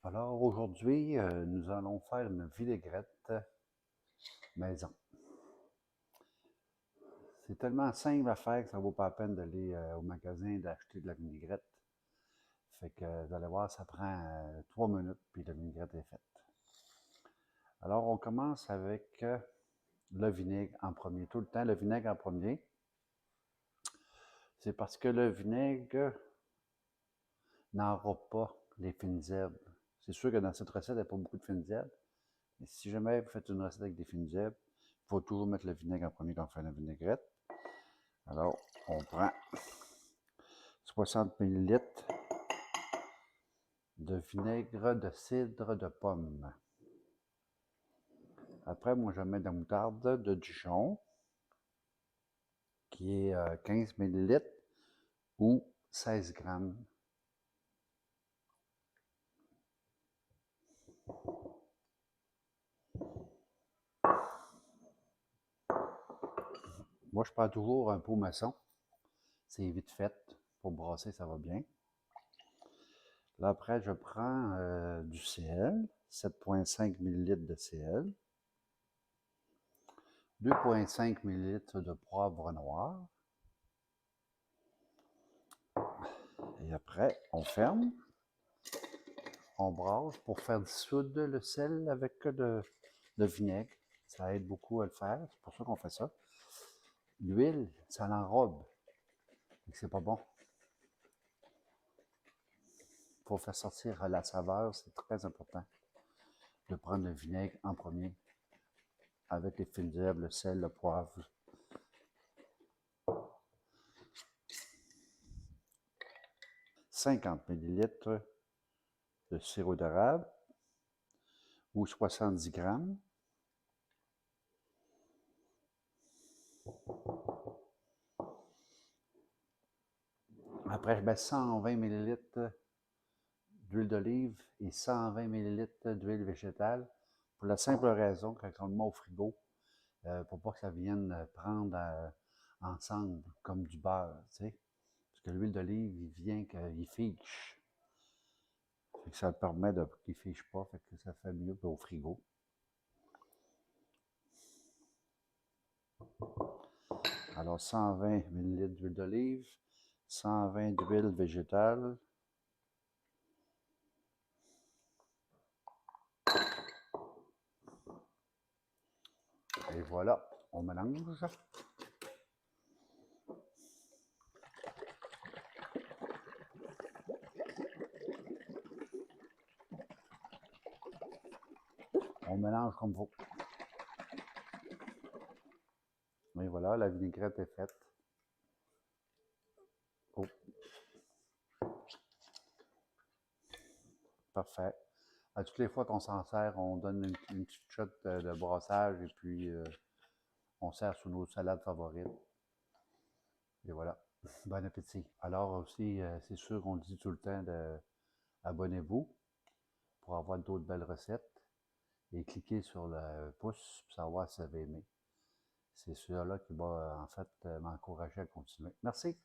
Alors aujourd'hui, nous allons faire une vinaigrette maison. C'est tellement simple à faire que ça ne vaut pas la peine d'aller au magasin d'acheter de la vinaigrette. Fait que vous allez voir, ça prend 3 minutes, puis la vinaigrette est faite. Alors on commence avec le vinaigre en premier. Tout le temps, le vinaigre en premier. C'est parce que le vinaigre n'aura pas les fines herbes. C'est sûr que dans cette recette, il n'y a pas beaucoup de fines herbes. Mais si jamais vous faites une recette avec des fines herbes, il faut toujours mettre le vinaigre en premier quand on fait la vinaigrette. Alors, on prend 60 ml de vinaigre de cidre de pomme. Après, moi, je mets de la moutarde de Dijon, qui est 15 ml ou 16 grammes. Moi, je prends toujours un pot maçon. C'est vite fait. Pour brasser, ça va bien. Là, après, je prends du CL, 7,5 ml de CL, 2,5 ml de poivre noir. Et après, on ferme, on brasse pour faire dissoudre le sel avec le vinaigre. Ça aide beaucoup à le faire, c'est pour ça qu'on fait ça. L'huile, ça l'enrobe, c'est pas bon. Pour faire sortir la saveur, c'est très important de prendre le vinaigre en premier, avec les fines herbes, le sel, le poivre. « 50 ml de sirop d'érable ou 70 grammes. Après, je mets 120 ml d'huile d'olive et 120 ml d'huile végétale pour la simple raison, quand on le met au frigo, pour pas que ça vienne prendre ensemble comme du beurre, tu sais. Parce que l'huile d'olive, il vient qu'il fiche. Fait que ça permet qu'il ne fiche pas, fait que ça fait mieux au frigo. Alors 120 ml d'huile d'olive, 120 d'huile végétale. Et voilà, on mélange. On mélange comme il faut. Et voilà, la vinaigrette est faite. Oh. Parfait. À toutes les fois qu'on s'en sert, on donne une petite shot de brassage et puis on sert sur nos salades favorites. Et voilà. Bon appétit. Alors aussi, c'est sûr qu'on dit tout le temps de abonnez-vous pour avoir d'autres belles recettes et cliquez sur le pouce pour savoir si vous avez aimé. C'est celui-là qui va en fait m'encourager à continuer. Merci.